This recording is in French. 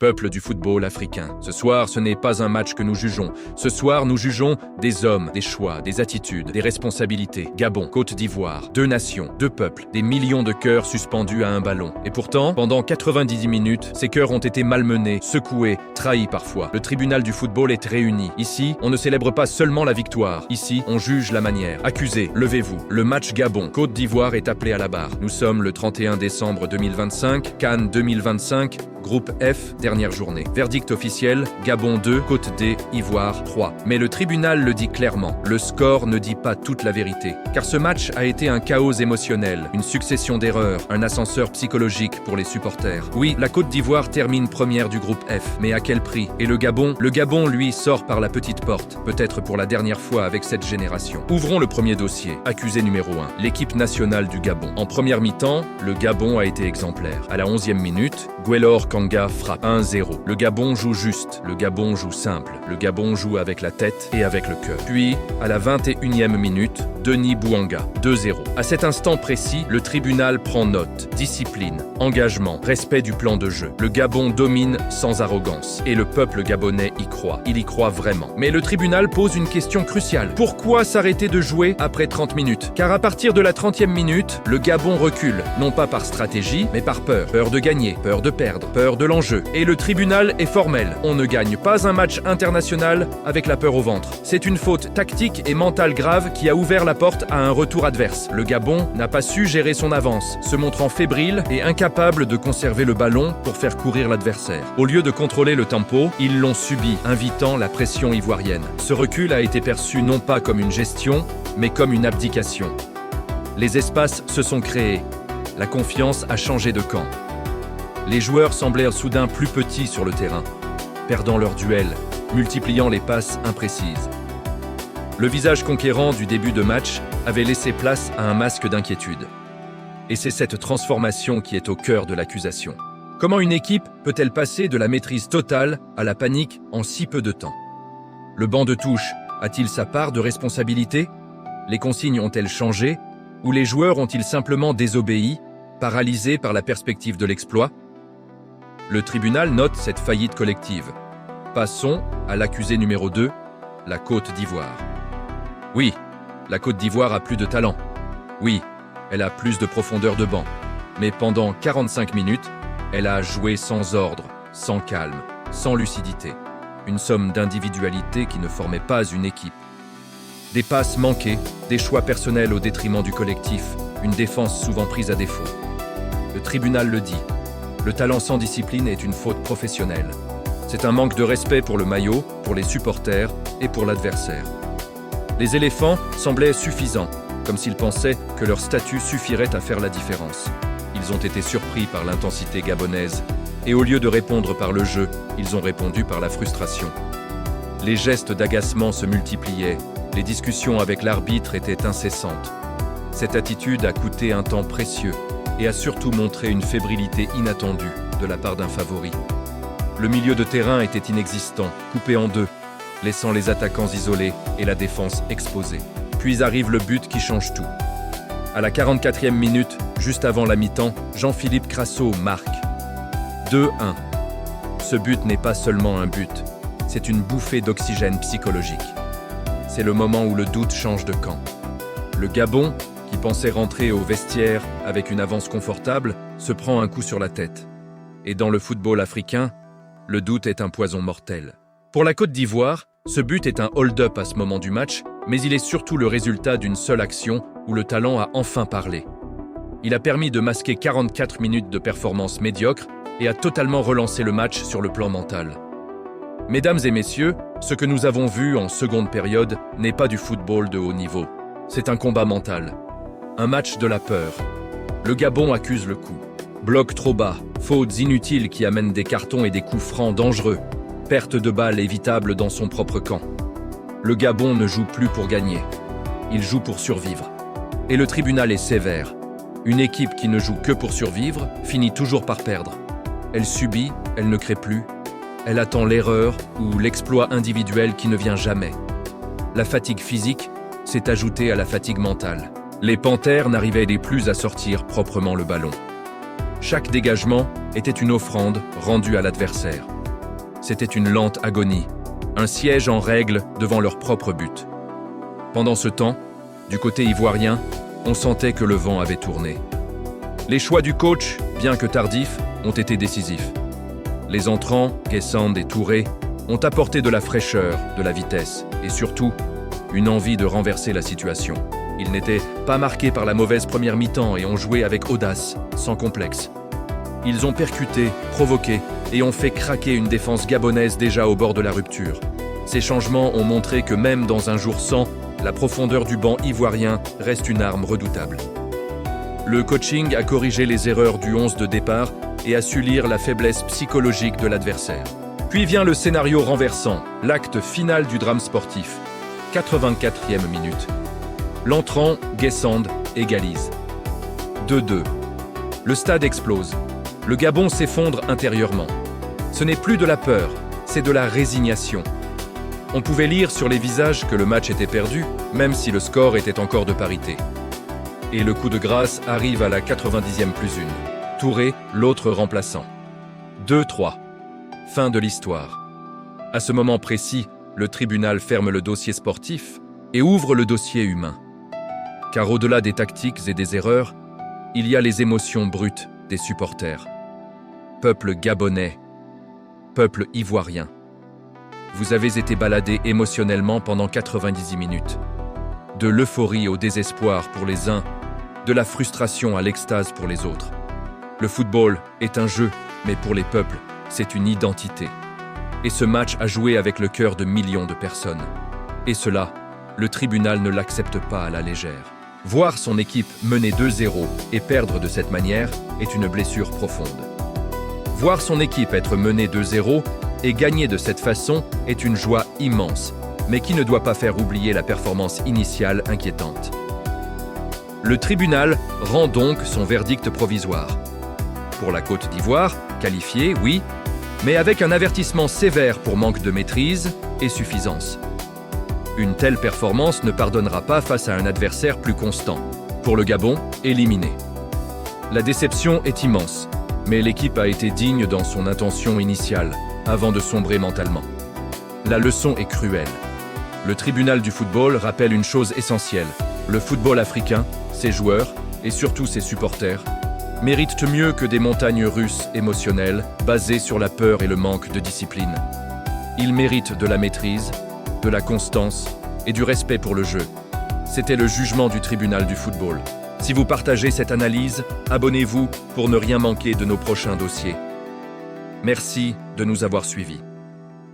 Peuple du football africain. Ce soir, ce n'est pas un match que nous jugeons. Ce soir, nous jugeons des hommes, des choix, des attitudes, des responsabilités. Gabon, Côte d'Ivoire, deux nations, deux peuples, des millions de cœurs suspendus à un ballon. Et pourtant, pendant 90 minutes, ces cœurs ont été malmenés, secoués, trahis parfois. Le tribunal du football est réuni. Ici, on ne célèbre pas seulement la victoire. Ici, on juge la manière. Accusés, levez-vous. Le match Gabon, Côte d'Ivoire est appelé à la barre. Nous sommes le 31 décembre 2025, CAN 2025, Groupe F, dernière journée. Verdict officiel, Gabon 2, Côte d'Ivoire 3. Mais le tribunal le dit clairement, le score ne dit pas toute la vérité. Car ce match a été un chaos émotionnel, une succession d'erreurs, un ascenseur psychologique pour les supporters. Oui, la Côte d'Ivoire termine première du groupe F, mais à quel prix? Et le Gabon, lui, sort par la petite porte, peut-être pour la dernière fois avec cette génération. Ouvrons le premier dossier. Accusé numéro 1, l'équipe nationale du Gabon. En première mi-temps, le Gabon a été exemplaire. À la 11e minute, Guelor Kanga frappe 1-0. Le Gabon joue juste, le Gabon joue simple, le Gabon joue avec la tête et avec le cœur. Puis, à la 21e minute, Denis Bouanga, 2-0. À cet instant précis, le tribunal prend note. Discipline, engagement, respect du plan de jeu. Le Gabon domine sans arrogance. Et le peuple gabonais y croit. Il y croit vraiment. Mais le tribunal pose une question cruciale. Pourquoi s'arrêter de jouer après 30 minutes? Car à partir de la 30e minute, le Gabon recule. Non pas par stratégie, mais par peur. Peur de gagner, peur de perdre, peur de l'enjeu. Et le tribunal est formel. On ne gagne pas un match international avec la peur au ventre. C'est une faute tactique et mentale grave qui a ouvert la porte à un retour adverse. Le Gabon n'a pas su gérer son avance, se montrant fébrile et incapable de conserver le ballon pour faire courir l'adversaire. Au lieu de contrôler le tempo, ils l'ont subi, invitant la pression ivoirienne. Ce recul a été perçu non pas comme une gestion, mais comme une abdication. Les espaces se sont créés. La confiance a changé de camp. Les joueurs semblèrent soudain plus petits sur le terrain, perdant leur duel, multipliant les passes imprécises. Le visage conquérant du début de match avait laissé place à un masque d'inquiétude. Et c'est cette transformation qui est au cœur de l'accusation. Comment une équipe peut-elle passer de la maîtrise totale à la panique en si peu de temps? Le banc de touche a-t-il sa part de responsabilité? Les consignes ont-elles changé? Ou les joueurs ont-ils simplement désobéi, paralysés par la perspective de l'exploit? Le tribunal note cette faillite collective. Passons à l'accusé numéro 2, la Côte d'Ivoire. Oui, la Côte d'Ivoire a plus de talent. Oui, elle a plus de profondeur de banc. Mais pendant 45 minutes, elle a joué sans ordre, sans calme, sans lucidité. Une somme d'individualités qui ne formait pas une équipe. Des passes manquées, des choix personnels au détriment du collectif, une défense souvent prise à défaut. Le tribunal le dit. Le talent sans discipline est une faute professionnelle. C'est un manque de respect pour le maillot, pour les supporters et pour l'adversaire. Les éléphants semblaient suffisants, comme s'ils pensaient que leur statut suffirait à faire la différence. Ils ont été surpris par l'intensité gabonaise, et au lieu de répondre par le jeu, ils ont répondu par la frustration. Les gestes d'agacement se multipliaient, les discussions avec l'arbitre étaient incessantes. Cette attitude a coûté un temps précieux, et a surtout montré une fébrilité inattendue de la part d'un favori. Le milieu de terrain était inexistant, coupé en deux, laissant les attaquants isolés et la défense exposée. Puis arrive le but qui change tout. À la 44e minute, juste avant la mi-temps, Jean-Philippe Crasso marque. 2-1. Ce but n'est pas seulement un but, c'est une bouffée d'oxygène psychologique. C'est le moment où le doute change de camp. Le Gabon, qui pensait rentrer au vestiaire avec une avance confortable, se prend un coup sur la tête. Et dans le football africain, le doute est un poison mortel. Pour la Côte d'Ivoire, ce but est un hold-up à ce moment du match, mais il est surtout le résultat d'une seule action où le talent a enfin parlé. Il a permis de masquer 44 minutes de performance médiocre et a totalement relancé le match sur le plan mental. Mesdames et messieurs, ce que nous avons vu en seconde période n'est pas du football de haut niveau. C'est un combat mental. Un match de la peur. Le Gabon accuse le coup. Bloc trop bas, fautes inutiles qui amènent des cartons et des coups francs dangereux. Perte de balles évitable dans son propre camp. Le Gabon ne joue plus pour gagner. Il joue pour survivre. Et le tribunal est sévère. Une équipe qui ne joue que pour survivre finit toujours par perdre. Elle subit, elle ne crée plus. Elle attend l'erreur ou l'exploit individuel qui ne vient jamais. La fatigue physique s'est ajoutée à la fatigue mentale. Les Panthères n'arrivaient plus à sortir proprement le ballon. Chaque dégagement était une offrande rendue à l'adversaire. c'était une lente agonie, un siège en règle devant leur propre but. Pendant ce temps, du côté ivoirien, on sentait que le vent avait tourné. Les choix du coach, bien que tardifs, ont été décisifs. Les entrants, Guessand et Touré, ont apporté de la fraîcheur, de la vitesse et surtout, une envie de renverser la situation. Ils n'étaient pas marqués par la mauvaise première mi-temps et ont joué avec audace, sans complexe. Ils ont percuté, provoqué et ont fait craquer une défense gabonaise déjà au bord de la rupture. Ces changements ont montré que même dans un jour sans, la profondeur du banc ivoirien reste une arme redoutable. Le coaching a corrigé les erreurs du 11 de départ et a su lire la faiblesse psychologique de l'adversaire. Puis vient le scénario renversant, l'acte final du drame sportif. 84e minute. L'entrant, Guessand, égalise. 2-2. Le stade explose. Le Gabon s'effondre intérieurement. Ce n'est plus de la peur, c'est de la résignation. On pouvait lire sur les visages que le match était perdu, même si le score était encore de parité. Et le coup de grâce arrive à la 90e plus 1. Touré, l'autre remplaçant. 2-3. Fin de l'histoire. À ce moment précis, le tribunal ferme le dossier sportif et ouvre le dossier humain. Car au-delà des tactiques et des erreurs, il y a les émotions brutes des supporters. Peuple gabonais, peuple ivoirien. Vous avez été baladés émotionnellement pendant 90 minutes. De l'euphorie au désespoir pour les uns, de la frustration à l'extase pour les autres. Le football est un jeu, mais pour les peuples, c'est une identité. Et ce match a joué avec le cœur de millions de personnes. Et cela, le tribunal ne l'accepte pas à la légère. Voir son équipe mener 2-0 et perdre de cette manière est une blessure profonde. Voir son équipe être menée 2-0 et gagner de cette façon est une joie immense, mais qui ne doit pas faire oublier la performance initiale inquiétante. Le tribunal rend donc son verdict provisoire. Pour la Côte d'Ivoire, qualifiée, oui, mais avec un avertissement sévère pour manque de maîtrise et suffisance. Une telle performance ne pardonnera pas face à un adversaire plus constant. Pour le Gabon, éliminé. La déception est immense, mais l'équipe a été digne dans son intention initiale, avant de sombrer mentalement. La leçon est cruelle. Le tribunal du football rappelle une chose essentielle. Le football africain, ses joueurs, et surtout ses supporters, méritent mieux que des montagnes russes émotionnelles basées sur la peur et le manque de discipline. Ils méritent de la maîtrise, de la constance et du respect pour le jeu. C'était le jugement du tribunal du football. Si vous partagez cette analyse, abonnez-vous pour ne rien manquer de nos prochains dossiers. Merci de nous avoir suivis.